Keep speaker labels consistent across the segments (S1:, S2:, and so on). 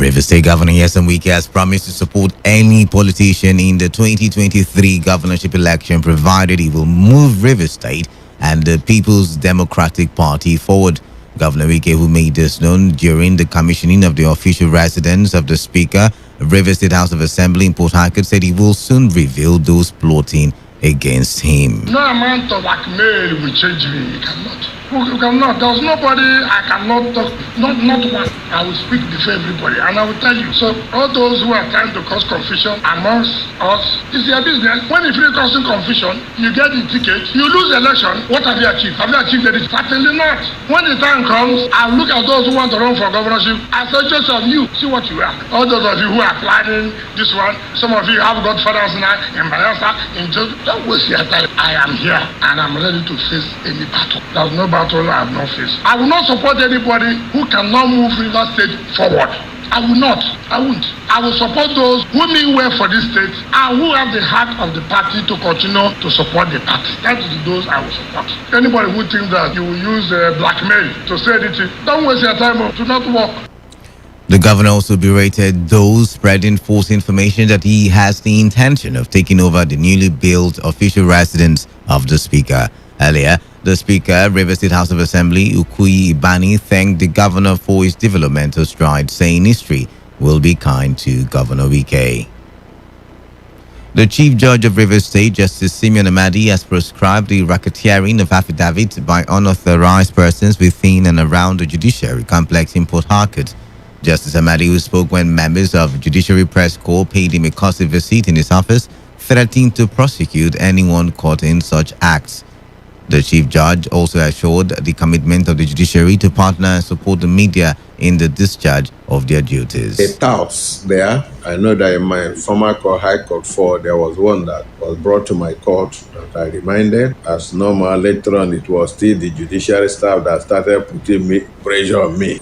S1: Rivers State Governor Nyesom Wike has promised to support any politician in the 2023 governorship election provided he will move Rivers State and the People's Democratic Party forward. Governor Wike, who made this known during the commissioning of the official residence of the Speaker of Rivers State House of Assembly in Port Harcourt, said he will soon reveal those plotting against him.
S2: No amount of blackmail will change me. You cannot. You cannot. There's nobody I cannot talk. Not one. I will speak before everybody, and I will tell you. So all those who are trying to cause confusion amongst us, it's their business. When you feel causing confusion, you get the ticket. You lose the election. What have you achieved? Have you achieved anything? Certainly not. When the time comes, I look at those who want to run for governorship. I suggest of you, see what you are. All those of you who are planning this one, some of you have godfathers now in Bayelsa, in Jos. Don't waste your time. I am here and I'm ready to face any battle. There's no battle I have not faced. I will not support anybody who cannot move River State forward. I will not. I won't. I will support those who mean well for this state and who have the heart of the party to continue to support the party. That is those I will support. Anybody who thinks that you will use blackmail to say anything, don't waste your time. Do not work.
S1: The governor also berated those spreading false information that he has the intention of taking over the newly built official residence of the Speaker. Earlier, the Speaker, Rivers State House of Assembly, Ukuyi Ibani, thanked the governor for his developmental strides, saying history will be kind to Governor Wike. The Chief Judge of Rivers State, Justice Simeon Amadi, has prescribed the racketeering of affidavits by unauthorized persons within and around the judiciary complex in Port Harcourt. Justice Amadi, who spoke when members of Judiciary Press Corps paid him a courtesy visit in his office, threatened to prosecute anyone caught in such acts. The Chief Judge also assured the commitment of the judiciary to partner and support the media in the discharge of their duties.
S3: The touts there, I know that in my former court, High Court 4, there was one that was brought to my court that I reminded. As normal, later on, it was still the judiciary staff that started putting pressure on me,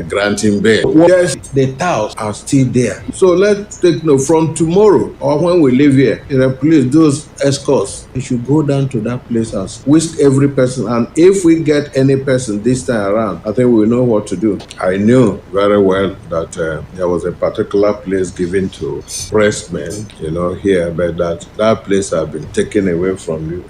S3: granting bail. Yes, the touts are still there. So let's take note from tomorrow or when we leave here, please, those escorts, you should go down to that place and whisk every person. And if we get any person this time around, I think we know what to do. I knew very well that there was a particular place given to pressmen, here, but that place has been taken away from you.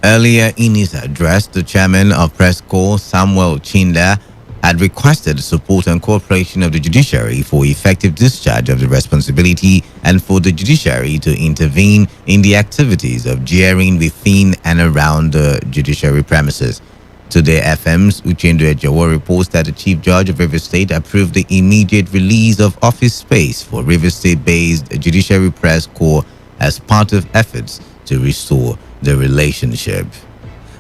S1: Earlier in his address, the chairman of Press Corps, Samuel Chinda, had requested support and cooperation of the judiciary for effective discharge of the responsibility and for the judiciary to intervene in the activities of jeering within and around the judiciary premises. Today FM's Uchendu Ejowo reports that the Chief Judge of Rivers State approved the immediate release of office space for Rivers State-based Judiciary Press Corps as part of efforts to restore the relationship.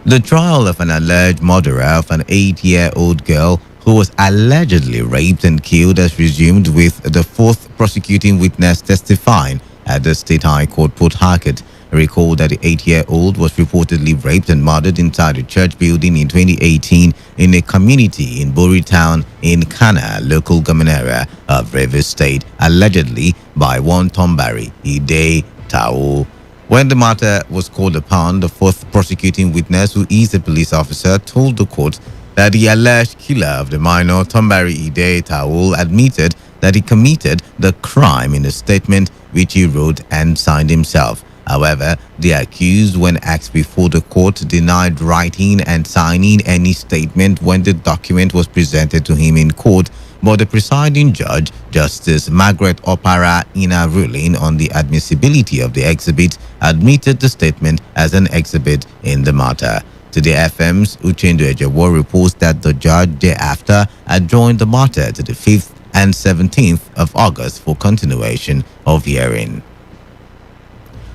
S1: The trial of an alleged murderer of an 8-year-old girl who was allegedly raped and killed has resumed, with the fourth prosecuting witness testifying at the State High Court, Port Harcourt. Recall that the 8-year-old was reportedly raped and murdered inside a church building in 2018 in a community in Bori Town in Kana, local government area of Rivers State, allegedly by one Tombari Ide Tao. When the matter was called upon, the fourth prosecuting witness, who is a police officer, told the court that the alleged killer of the minor, Tombari Ide Tao, admitted that he committed the crime in a statement which he wrote and signed himself. However, the accused, when asked before the court, denied writing and signing any statement when the document was presented to him in court, but the presiding judge, Justice Margaret Opara, in a ruling on the admissibility of the exhibit, admitted the statement as an exhibit in the matter. Today FM's Uchendu Ejowo reports that the judge thereafter adjourned the matter to the 5th and 17th of August for continuation of hearing.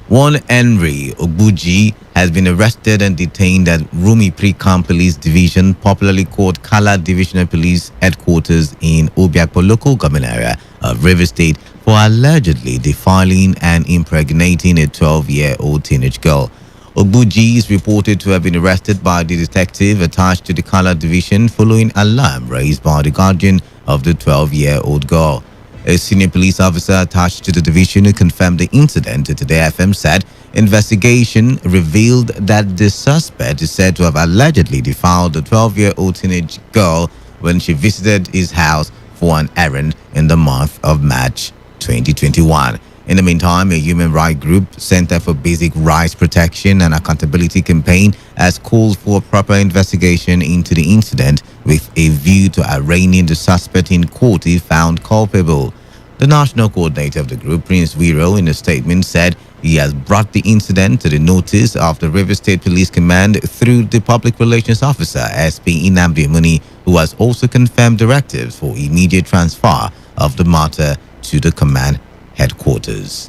S1: One Henry Ogbuji has been arrested and detained at Rumi Pre-Camp Police Division, popularly called Kala Divisional Police Headquarters in Obiakpo local government area of Rivers State, for allegedly defiling and impregnating a 12-year-old teenage girl. Ogbuji is reported to have been arrested by the detective attached to the Kala Division following alarm raised by the guardian of the 12-year-old girl. A senior police officer attached to the division who confirmed the incident to Today FM said investigation revealed that the suspect is said to have allegedly defiled the 12-year-old teenage girl when she visited his house for an errand in the month of March 2021. In the meantime, a human rights group, Center for Basic Rights Protection and Accountability Campaign, has called for a proper investigation into the incident with a view to arraigning the suspect in court if found culpable. The national coordinator of the group, Prince Wiro, in a statement said he has brought the incident to the notice of the River State Police Command through the Public Relations Officer, SP Inamdi Muni, who has also confirmed directives for immediate transfer of the matter to the command headquarters.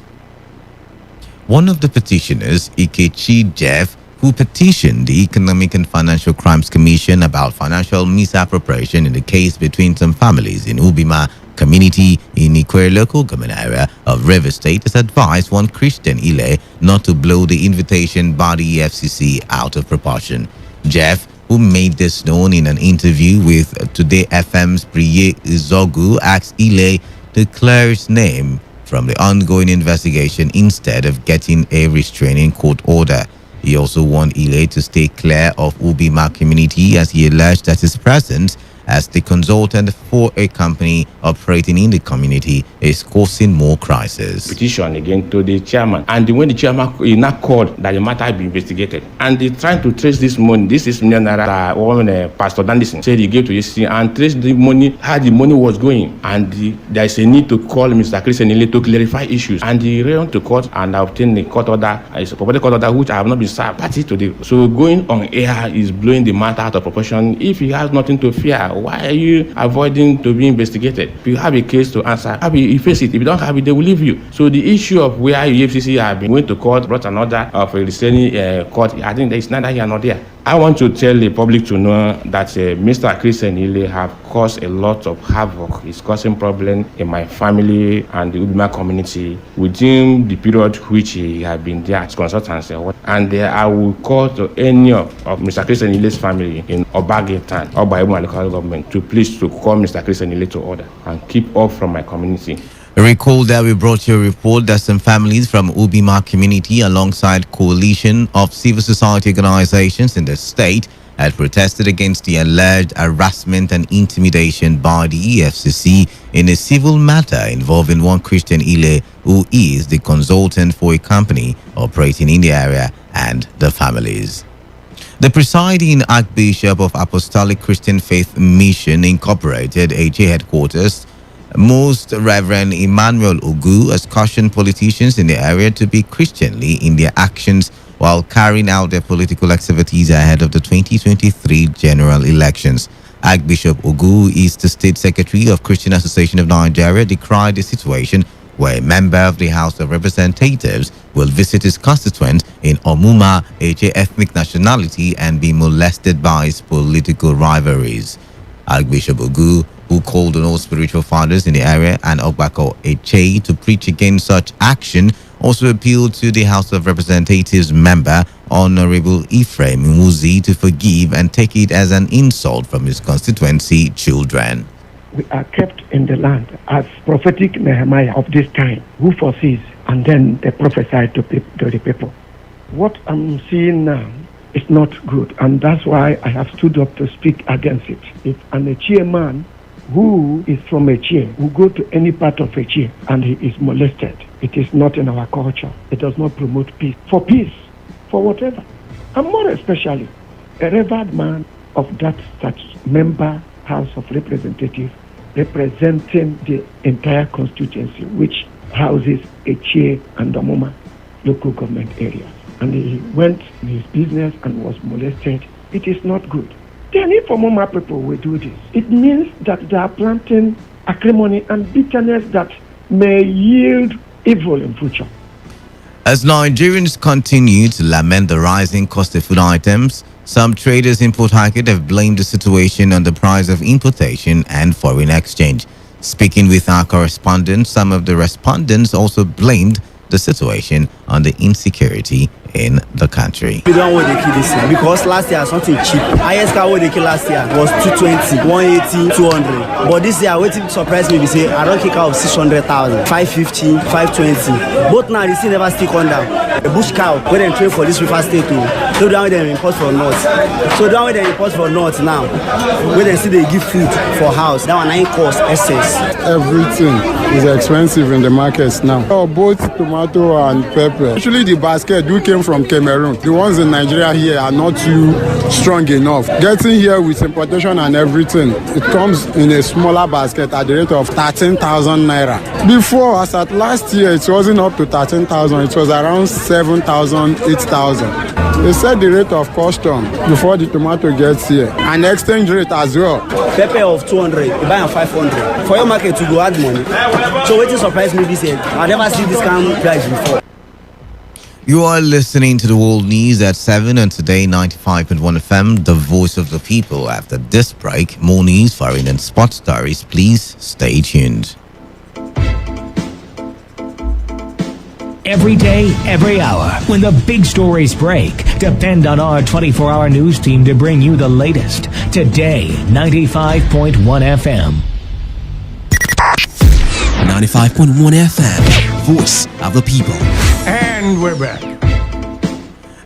S1: One of the petitioners, Ikechi Jeff, who petitioned the Economic and Financial Crimes Commission about financial misappropriation in the case between some families in Ubima community in Ikwere local government area of River State, has advised one Christian Ile not to blow the invitation by the EFCC out of proportion. Jeff, who made this known in an interview with Today FM's Priye Izogu, asked Ile to clear his name from the ongoing investigation instead of getting a restraining court order. He also warned Ile to stay clear of Ubima community as he alleged that his presence as the consultant for a company operating in the community is causing more crisis.
S4: Petition again to the chairman, and when the chairman he now called that the matter be investigated, and they trying to trace this money. This is million naira one Pastor Dandison said he gave to this and trace the money, how the money was going, and there is a need to call Mr. Christian Ile to clarify issues, and he ran to court and obtained a court order, a property court order which I have not been served party to the. So going on air is blowing the matter out of proportion. If he has nothing to fear, why are you avoiding to be investigated? If you have a case to answer, you face it. If you don't have it, they will leave you. So the issue of where EFCC have been went to court, brought an order of a restraining court, I think there is neither here nor there. I want to tell the public to know that Mr. Christian Ile have caused a lot of havoc. He's causing problems in my family and the Uduma community within the period which he has been there as consultant. And I will call to any of Mr. Christian Ile's family in Obagetan or by local government to please to call Mr. Christian Ile to order and keep off from my community.
S1: Recall that we brought you a report that some families from Ubima community alongside coalition of civil society organizations in the state had protested against the alleged harassment and intimidation by the EFCC in a civil matter involving one Christian Ile, who is the consultant for a company operating in the area, and the families. The presiding Archbishop of Apostolic Christian Faith Mission Incorporated, AJ headquarters, Most Reverend Emmanuel Ogu, has cautioned politicians in the area to be Christianly in their actions while carrying out their political activities ahead of the 2023 general elections. Archbishop Ogu is the State Secretary of Christian Association of Nigeria, decried the situation where a member of the House of Representatives will visit his constituent in Omuma, HA ethnic nationality, and be molested by his political rivalries. Archbishop Ogu, who called on all spiritual fathers in the area and Ogbako Eche to preach against such action, also appealed to the House of Representatives member Honorable Ephraim Muzi to forgive and take it as an insult from his constituency children.
S5: We are kept in the land as prophetic Nehemiah of this time, who foresees and then they prophesy to the people. What I'm seeing now is not good, and that's why I have stood up to speak against it. If an Echie man who is from Echie will go to any part of Echie and he is molested, it is not in our culture. It does not promote peace. For peace, for whatever. And more especially, a revered man of that such member House of Representatives representing the entire constituency, which houses Echie and Omuma local government areas. And he went in his business and was molested. It is not good. Then if Omuma people will do this, it means that they are planting acrimony and bitterness that may yield evil in future.
S1: As Nigerians continue to lament the rising cost of food items, some traders in Port Harcourt have blamed the situation on the price of importation and foreign exchange. Speaking with our correspondent, some of the respondents also blamed the situation on the insecurity in the country.
S6: We don't want to kill this year because last year something cheap. Highest car what they kill last year was 220, 180, 200. But this year, waiting surprise me. We say I don't kick out of 600,000, 550, 520. Both now they still never stick on down. The bush cow when they train for this river state too. So down with them import for north. So down with them import for north now. When they see they give food for house, that one 9 cost excess.
S7: Everything is expensive in the markets now. Oh, both tomato and pepper. Actually, the basket do came from Cameroon. The ones in Nigeria here are not too strong enough. Getting here with importation and everything, it comes in a smaller basket at the rate of 13,000 naira. Before, as at last year, it wasn't up to 13,000. It was around 7,000, 8,000. They set the rate of custom before the tomato gets here, and exchange rate as well.
S6: Pepper of 200, you buy 500. For your market to go add money. So what surprised me this year? I never seen this kind of price before.
S1: You are listening to the World News at 7 on Today 95.1 FM, the voice of the people. After this break, more news, foreign and sports stories. Please stay tuned.
S8: Every day, every hour, when the big stories break, depend on our 24-hour news team to bring you the latest. Today 95.1 FM.
S9: 95.1 FM, voice of the people.
S2: And we're back.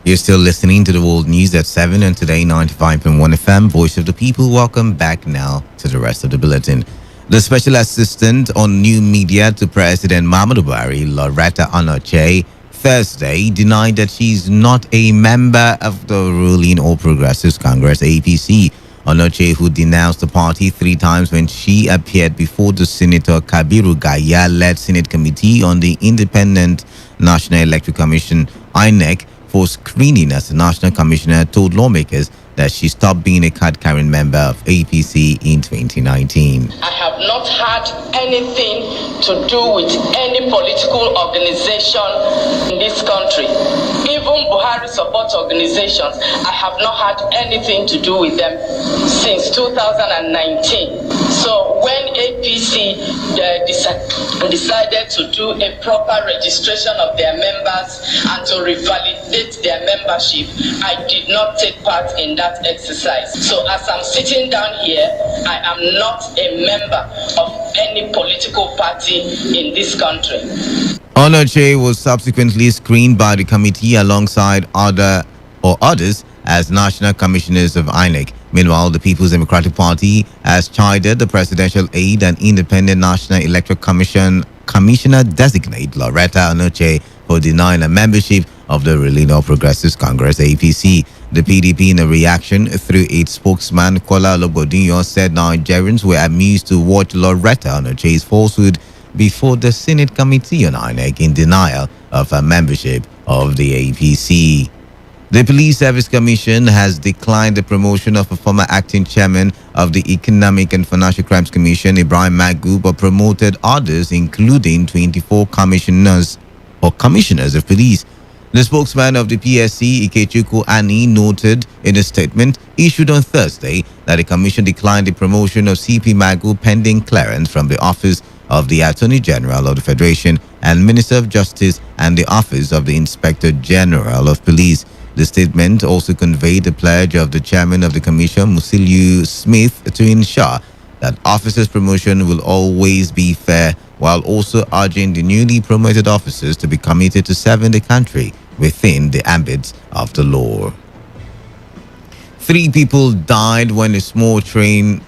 S1: You're still listening to the World News at 7 and Today 95.1 FM, voice of the people. Welcome back now to the rest of the bulletin. The Special Assistant on New Media to President Muhammadu Buhari, Loretta Onoche, Thursday denied that she's not a member of the ruling All Progressives Congress APC. Onoche, who denounced the party 3 times when she appeared before the Senator Kabiru Gaya-led Senate Committee on the Independent National Electoral Commission, INEC, for screening as the National Commissioner, told lawmakers that she stopped being a card-carrying member of APC in 2019.
S10: I have not had anything to do with any political organization in this country. Even Buhari support organizations, I have not had anything to do with them since 2019. So when APC decided to do a proper registration of their members and to revalidate their membership, I did not take part in that exercise. So as I'm sitting down here, I am not a member of any political party in this country.
S1: Onoche was subsequently screened by the committee alongside others as national commissioners of INEC. Meanwhile, the People's Democratic Party has chided the presidential aide and Independent National Electoral Commissioner designate Loretta Onoche for denying a membership of the ruling All Progressives Congress APC. The PDP, in a reaction through its spokesman Kola Lobodinyo, said Nigerians were amused to watch Loretta Onoche's falsehood before the Senate Committee on INEC in denial of her membership of the APC. The Police Service Commission has declined the promotion of a former acting chairman of the Economic and Financial Crimes Commission, Ibrahim Magu, but promoted others, including 24 commissioners of police. The spokesman of the PSC, Ikechukwu Ani, noted in a statement issued on Thursday that the commission declined the promotion of CP Magu pending clearance from the Office of the Attorney General of the Federation and Minister of Justice and the Office of the Inspector General of Police. The statement also conveyed the pledge of the chairman of the commission, Musiliu Smith, to ensure that officers' promotion will always be fair, while also urging the newly promoted officers to be committed to serving the country within the ambit of the law. 3 people died when a small trainer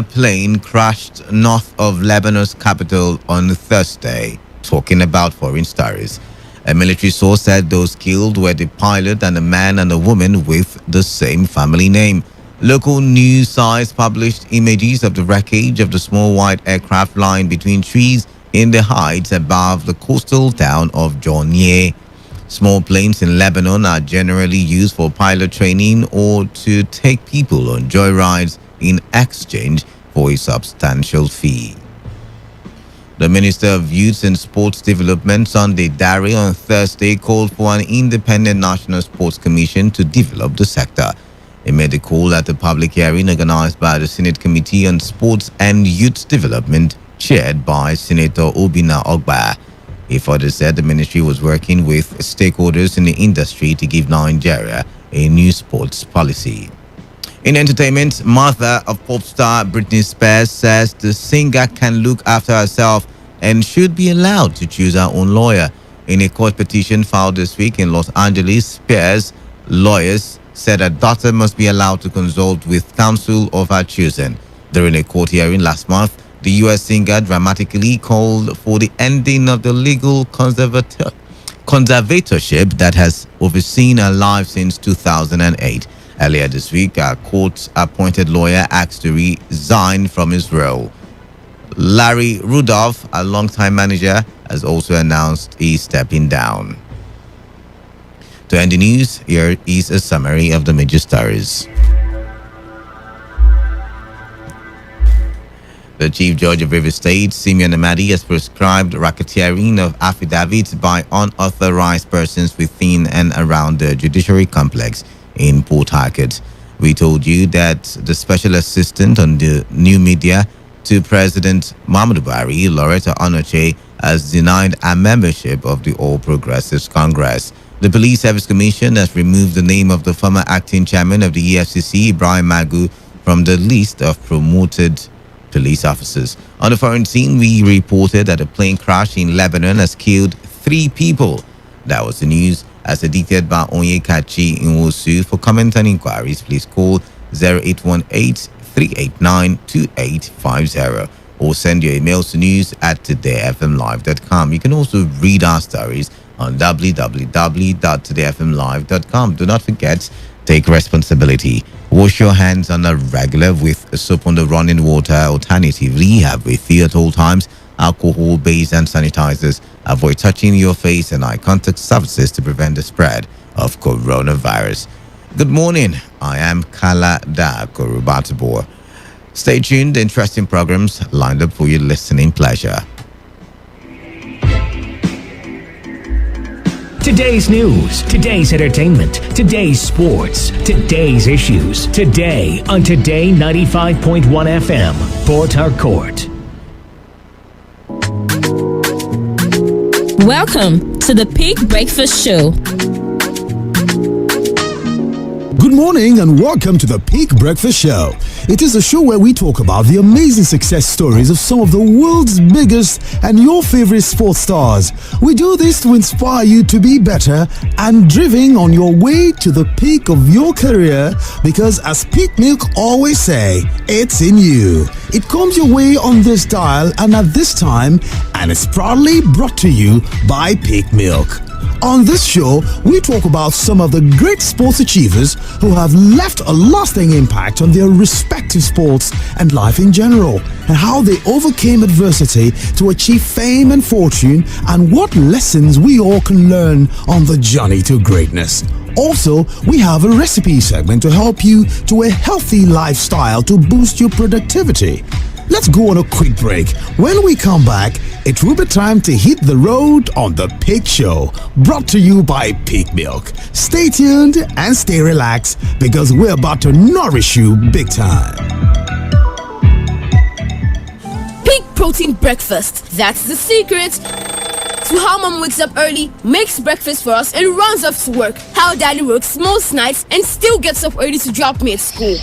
S1: plane crashed north of Lebanon's capital on Thursday. Talking about foreign stories. A military source said those killed were the pilot and a man and a woman with the same family name. Local news sites published images of the wreckage of the small white aircraft lying between trees in the heights above the coastal town of Jounieh. Small planes in Lebanon are generally used for pilot training or to take people on joyrides in exchange for a substantial fee. The Minister of Youth and Sports Development, Sunday Dare, on Thursday called for an independent National Sports Commission to develop the sector. He made the call at a public hearing organized by the Senate Committee on Sports and Youth Development, chaired by Senator Obina Ogba. He further said the ministry was working with stakeholders in the industry to give Nigeria a new sports policy. In entertainment, mother of pop star Britney Spears says the singer can look after herself and should be allowed to choose her own lawyer. In a court petition filed this week in Los Angeles, Spears' lawyers said her daughter must be allowed to consult with counsel of her choosing. During a court hearing last month, the U.S. singer dramatically called for the ending of the legal conservatorship that has overseen her life since 2008. Earlier this week, a court-appointed lawyer asked to resign from his role. Larry Rudolph, a longtime manager, has also announced he's stepping down. To end the news, here is a summary of the major stories. The Chief Judge of Rivers State, Simeon Amadi, has prescribed racketeering of affidavits by unauthorized persons within and around the judiciary complex in Port Harcourt. We told you that the special assistant on the new media to President Muhammadu Buhari, Loretta Onoche, has denied a membership of the All Progressives Congress. The Police Service Commission has removed the name of the former acting chairman of the EFCC, Ibrahim Magu, from the list of promoted police officers. On the foreign scene, we reported that a plane crash in Lebanon has killed 3 people. That was the news as edited by Onyekachi Nwosu. For comment and inquiries, please call 0818-389-2850 or send your emails to news@todayfmlive.com. You can also read our stories on www.todayfmlive.com. Do not forget, take responsibility. Wash your hands on a regular with soap on the running water. Alternatively, have with you at all times alcohol-based hand sanitizers. Avoid touching your face and eye contact surfaces to prevent the spread of coronavirus. Good morning. I am Kala Da Korubatibor. Stay tuned. Interesting programs lined up for your listening pleasure.
S8: Today's news, today's entertainment, today's sports, today's issues. Today on Today 95.1 FM, Port Harcourt.
S11: Welcome to the Peak Breakfast Show.
S12: Good morning and welcome to the Peak Breakfast Show. It is a show where we talk about the amazing success stories of some of the world's biggest and your favorite sports stars. We do this to inspire you to be better and driven on your way to the peak of your career, because as Peak Milk always say, it's in you. It comes your way on this dial and at this time, and it's proudly brought to you by Peak Milk. On this show, we talk about some of the great sports achievers who have left a lasting impact on their respective sports and life in general, and how they overcame adversity to achieve fame and fortune, and what lessons we all can learn on the journey to greatness. Also, we have a recipe segment to help you to a healthy lifestyle to boost your productivity. Let's go on a quick break. When we come back, it will be time to hit the road on the Peak Show, brought to you by Peak Milk. Stay tuned and stay relaxed, because we're about to nourish you big time.
S11: Peak Protein Breakfast. That's the secret to how mom wakes up early, makes breakfast for us, and runs off to work. How daddy works most nights and still gets up early to drop me at school.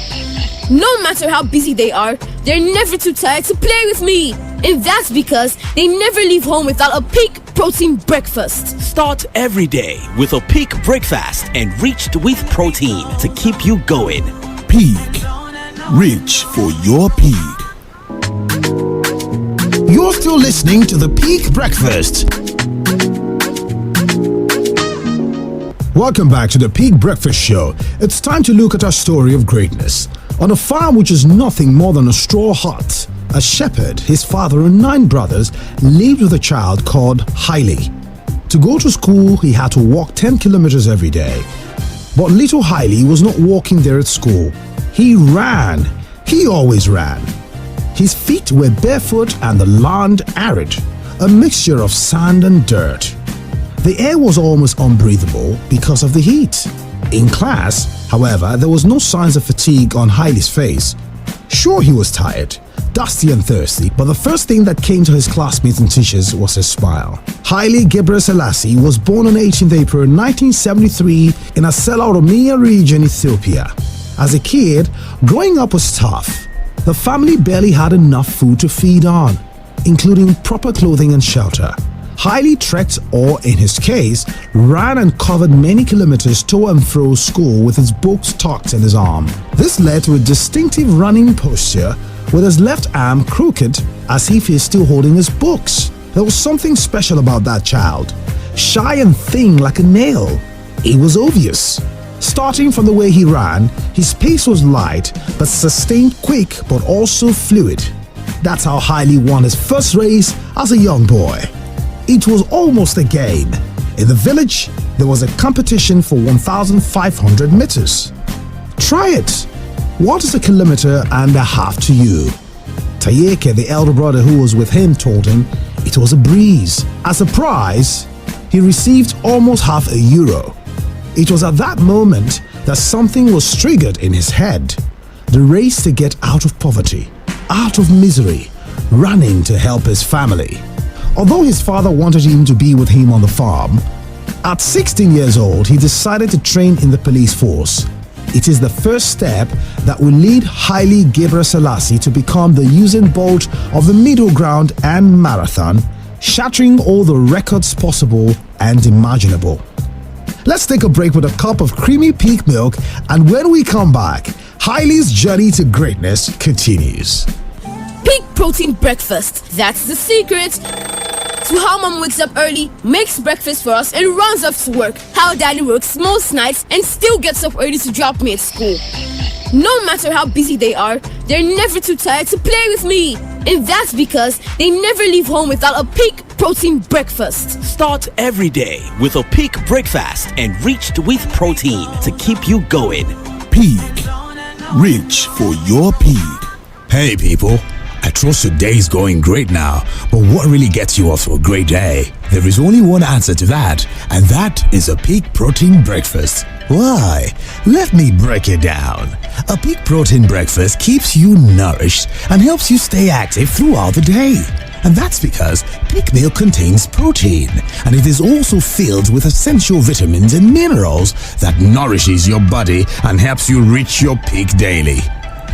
S11: No matter how busy they are, they're never too tired to play with me. And that's because they never leave home without a Peak Protein Breakfast.
S9: Start every day with a Peak Breakfast, enriched with protein to keep you going.
S12: Peak. Reach for your peak. You're still listening to the Peak Breakfast. Welcome back to the Peak Breakfast Show. It's time to look at our story of greatness. On a farm which is nothing more than a straw hut, a shepherd, his father, and 9 brothers lived with a child called Haile. To go to school, he had to walk 10 kilometers every day. But little Haile was not walking there at school. He ran. He always ran. His feet were barefoot and the land arid, a mixture of sand and dirt. The air was almost unbreathable because of the heat. In class, however, there was no signs of fatigue on Haile's face. Sure, he was tired. dusty and thirsty, but the first thing that came to his classmates and teachers was his smile. Haile Gebrselassie was born on 18th April 1973 in Asela Oromia region, Ethiopia. As a kid, growing up was tough. The family barely had enough food to feed on, including proper clothing and shelter. Haile trekked, or in his case, ran and covered many kilometers to and fro school with his books tucked in his arm. This led to a distinctive running posture with his left arm crooked as if he's still holding his books. There was something special about that child. Shy and thin like a nail. It was obvious. Starting from the way he ran, his pace was light but sustained, quick but also fluid. That's how Haile won his first race as a young boy. It was almost a game. In the village, there was a competition for 1,500 meters. Try it. What is a kilometer and a half to you? Tayeke, the elder brother who was with him, told him it was a breeze. As a prize, he received almost €50. It was at that moment that something was triggered in his head. The race to get out of poverty, out of misery, running to help his family. Although his father wanted him to be with him on the farm, at 16 years old, he decided to train in the police force. It is the first step that will lead Haile Gebrselassie to become the Usain Bolt of the middle ground and marathon, shattering all the records possible and imaginable. Let's take a break with a cup of creamy peak milk, and when we come back, Haile's journey to greatness continues.
S11: Peak protein breakfast. That's the secret to how mom wakes up early, makes breakfast for us, and runs off to work. How daddy works most nights and still gets up early to drop me at school. No matter how busy they are, they're never too tired to play with me. And that's because they never leave home without a peak protein breakfast.
S9: Start every day with a peak breakfast enriched with protein to keep you going.
S12: Peak. Reach for your peak. Hey people, I trust your day is going great now, but what really gets you off to a great day? There is only one answer to that, and that is a peak protein breakfast. Why? Let me break it down. A peak protein breakfast keeps you nourished and helps you stay active throughout the day. And that's because peak milk contains protein, and it is also filled with essential vitamins and minerals that nourishes your body and helps you reach your peak daily.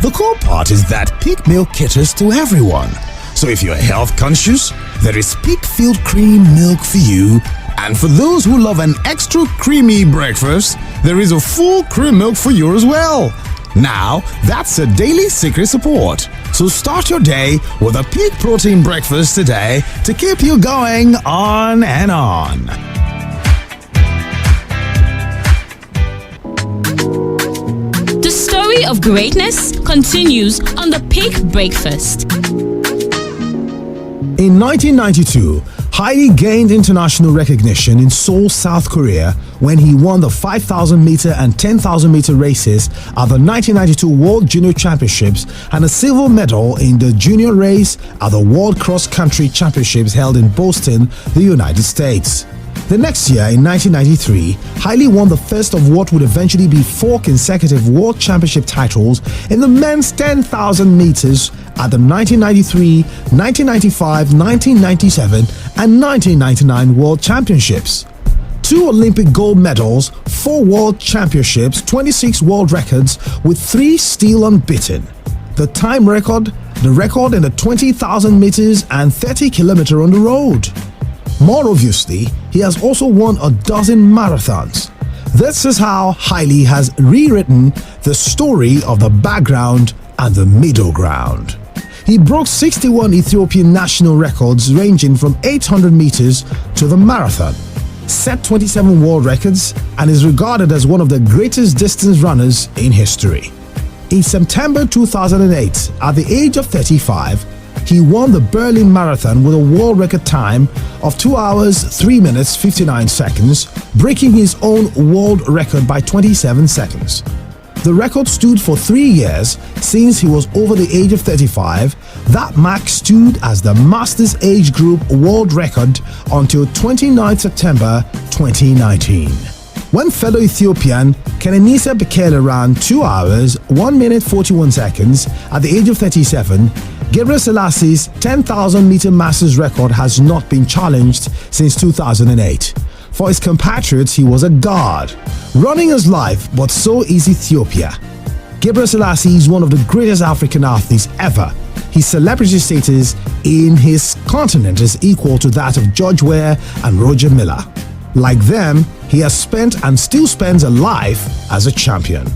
S12: The cool part is that peak milk caters to everyone. So if you're health conscious, there is peak filled cream milk for you. And for those who love an extra creamy breakfast, there is a full cream milk for you as well. Now, that's a daily secret support. So start your day with a peak protein breakfast today to keep you going on and on.
S13: The story of greatness continues on the Peak Breakfast.
S12: In 1992, Haile gained international recognition in Seoul, South Korea when he won the 5,000 meter and 10,000 meter races at the 1992 World Junior Championships and a silver medal in the junior race at the World Cross Country Championships held in Boston, the United States. The next year, in 1993, Haile won the first of what would eventually be 4 consecutive World Championship titles in the men's 10,000 meters at the 1993, 1995, 1997 and 1999 World Championships. 2 Olympic gold medals, 4 World Championships, 26 world records with 3 still unbeaten. The time record, the record in the 20,000 meters and 30 kilometer on the road. More obviously, he has also won a dozen marathons. This is how Haile has rewritten the story of the background and the middle ground. He broke 61 Ethiopian national records ranging from 800 meters to the marathon, set 27 world records, and is regarded as one of the greatest distance runners in history. In September 2008, at the age of 35, he won the Berlin Marathon with a world record time of 2 hours, 3 minutes, 59 seconds, breaking his own world record by 27 seconds. The record stood for 3 years since he was over the age of 35. That mark stood as the Masters Age Group world record until 29 September 2019. When fellow Ethiopian Kenenisa Bekele ran 2 hours, 1 minute 41 seconds at the age of 37, Gebre Selassie's 10,000 meter masters record has not been challenged since 2008. For his compatriots, he was a god, running his life, but so is Ethiopia. Gebre Selassie is one of the greatest African athletes ever. His celebrity status in his continent is equal to that of George Weah and Roger Miller. Like them, he has spent and still spends a life as a champion.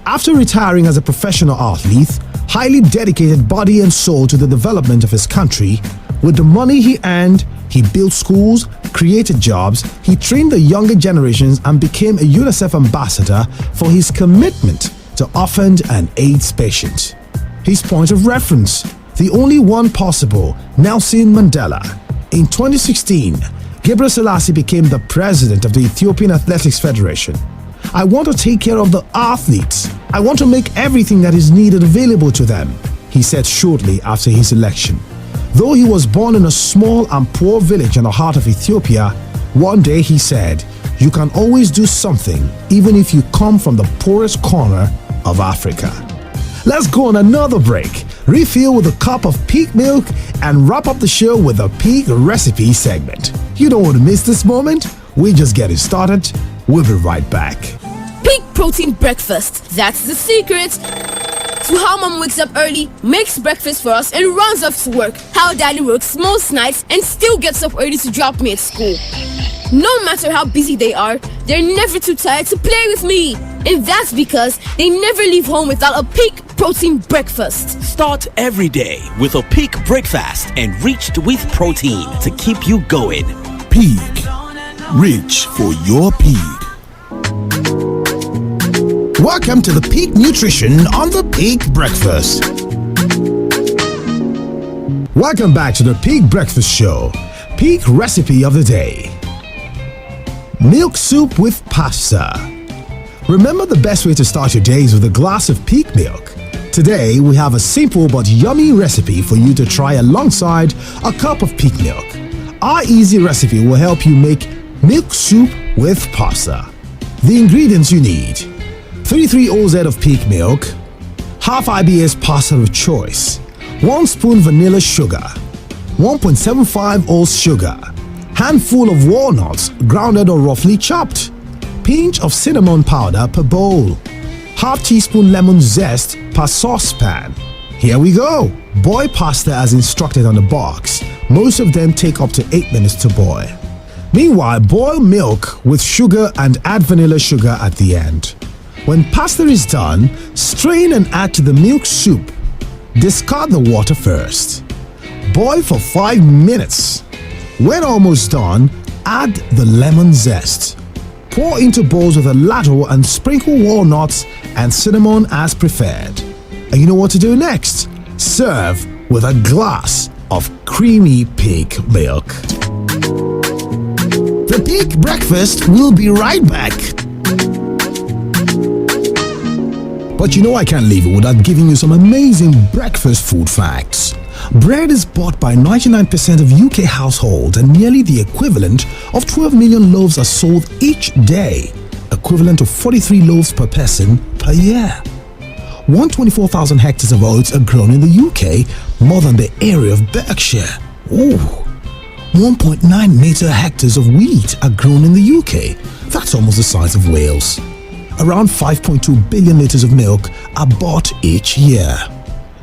S12: After retiring as a professional athlete, highly dedicated body and soul to the development of his country, with the money he earned, he built schools, created jobs, he trained the younger generations and became a UNICEF ambassador for his commitment to orphaned and AIDS patients. His point of reference, the only one possible, Nelson Mandela. In 2016, Gebre Selassie became the president of the Ethiopian Athletics Federation. I want to take care of the athletes. I want to make everything that is needed available to them, he said shortly after his election. Though he was born in a small and poor village in the heart of Ethiopia, one day he said, "You can always do something, even if you come from the poorest corner of Africa." Let's go on another break, refill with a cup of peak milk, and wrap up the show with a peak recipe segment. You don't want to miss this moment? We're just getting started. We'll be right back.
S11: Peak protein breakfast. That's the secret to how mom wakes up early, makes breakfast for us, and runs off to work. How daddy works most nights and still gets up early to drop me at school. No matter how busy they are, they're never too tired to play with me. And that's because they never leave home without a peak protein breakfast.
S9: Start every day with a peak breakfast enriched with protein to keep you going.
S12: Peak. Reach for your peak. Welcome to the Peak Nutrition on the Peak Breakfast. Welcome back to the Peak Breakfast Show. Peak recipe of the day. Milk soup with pasta. Remember, the best way to start your day is with a glass of peak milk. Today, we have a simple but yummy recipe for you to try alongside a cup of peak milk. Our easy recipe will help you make milk soup with pasta. The ingredients you need: 33 oz of peak milk, half IBS pasta of choice, 1 spoon vanilla sugar, 1.75 oz sugar, handful of walnuts grounded or roughly chopped, pinch of cinnamon powder per bowl, half teaspoon lemon zest per saucepan. Here we go. Boil pasta as instructed on the box. Most of them take up to 8 minutes to boil. Meanwhile, boil milk with sugar and add vanilla sugar at the end. When pasta is done, strain and add to the milk soup. Discard the water first. Boil for 5 minutes. When almost done, add the lemon zest. Pour into bowls with a ladle and sprinkle walnuts and cinnamon as preferred. And you know what to do next? Serve with a glass of creamy peak milk. The Peak Breakfast will be right back. But you know I can't leave it without giving you some amazing breakfast food facts. Bread is bought by 99% of UK households, and nearly the equivalent of 12 million loaves are sold each day, equivalent to 43 loaves per person per year. 124,000 hectares of oats are grown in the UK, more than the area of Berkshire. Ooh. 1.9 meter hectares of wheat are grown in the UK. That's almost the size of Wales. Around 5.2 billion litres of milk are bought each year.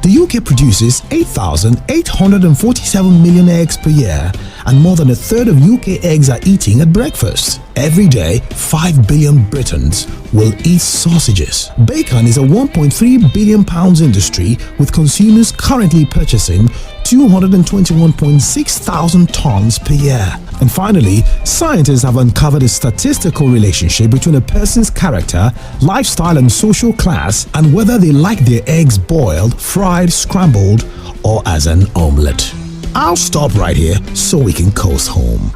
S12: The UK produces 8,847 million eggs per year, and more than a third of UK eggs are eaten at breakfast. Every day, 5 billion Britons will eat sausages. Bacon is a 1.3 billion pounds industry, with consumers currently purchasing 221.6 thousand tons per year. And finally, scientists have uncovered a statistical relationship between a person's character, lifestyle and social class, and whether they like their eggs boiled, fried, scrambled, or as an omelette. I'll stop right here so we can coast home.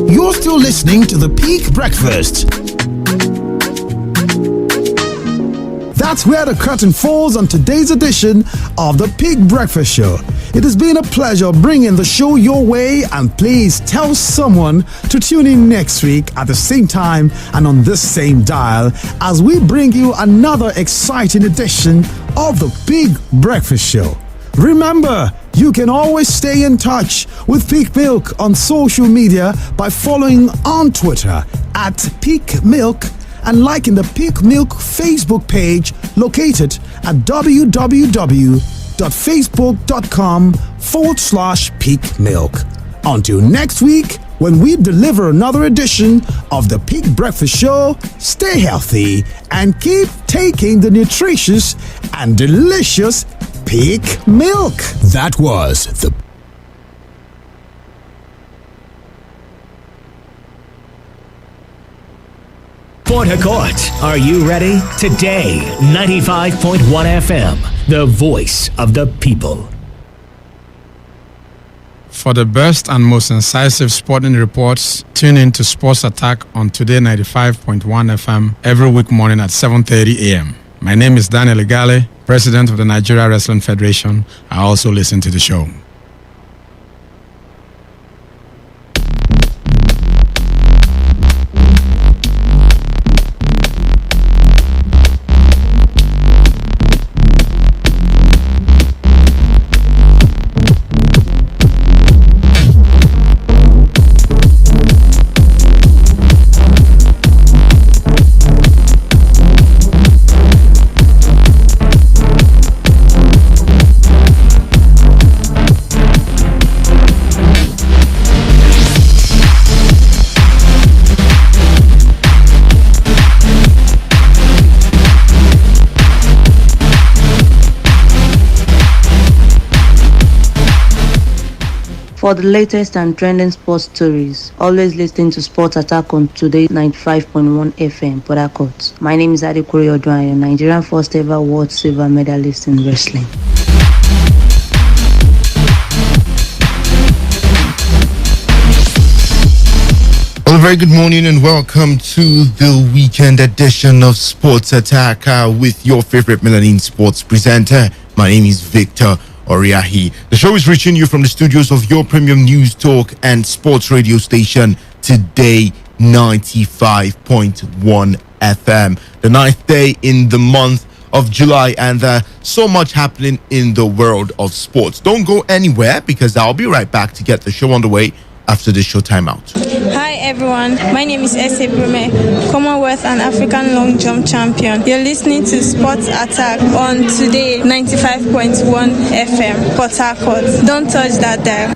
S12: You're still listening to the Peak Breakfast. that's where the curtain falls on today's edition of the Pig Breakfast Show. It has been a pleasure bringing the show your way, and please tell someone to tune in next week at the same time and on this same dial as we bring you another exciting edition of the Pig Breakfast Show. Remember, you can always stay in touch with Peak Milk on social media by following on Twitter at Peak Milk and liking the Peak Milk Facebook page located at www.facebook.com/Peak Milk. Until next week, when we deliver another edition of the Peak Breakfast Show, stay healthy and keep taking the nutritious and delicious Peak Milk.
S8: That was the Port Harcourt. Are you ready? Today, 95.1 FM, the voice of the people.
S7: For the best and most incisive sporting reports, tune in to Sports Attack on Today 95.1 FM every week morning at 7:30 a.m. My name is Daniel Igale, President of the Nigeria Wrestling Federation. I also listen to the show.
S14: For the latest and trending sports stories, always listen to Sports Attack on Today 95.1 FM, Port Harcourt. My name is Adekuri Odwan, Nigerian first ever world silver medalist in wrestling.
S15: Well, a very good morning and welcome to the weekend edition of Sports Attack with your favorite Melanin sports presenter. My name is Victor Oriahi. The show is reaching you from the studios of your premium news talk and sports radio station, Today 95.1 FM. The 9th day in the month of July, and so much happening in the world of sports. Don't go anywhere because I'll be right back to get the show on the way after the show timeout.
S16: Hi everyone, my name is Ese Brume, Commonwealth and African long jump champion. You're listening to Sports Attack on Today 95.1 FM, Port Harcourt. Don't touch that dial.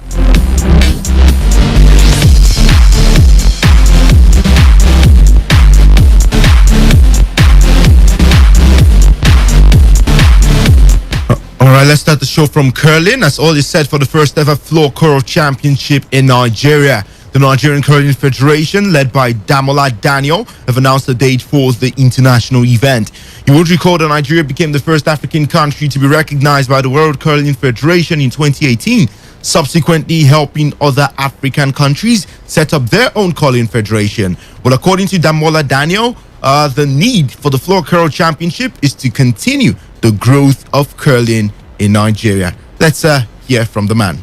S15: All right, let's start the show from curling, as all is set for the first ever floor curl championship in Nigeria. The Nigerian Curling Federation, led by Damola Daniel, have announced the date for the international event. You would recall that Nigeria became the first African country to be recognized by the World Curling Federation in 2018, subsequently helping other African countries set up their own curling federation. Well, according to Damola Daniel, the need for the floor curl championship is to continue the growth of curling in Nigeria. Let's hear from the man.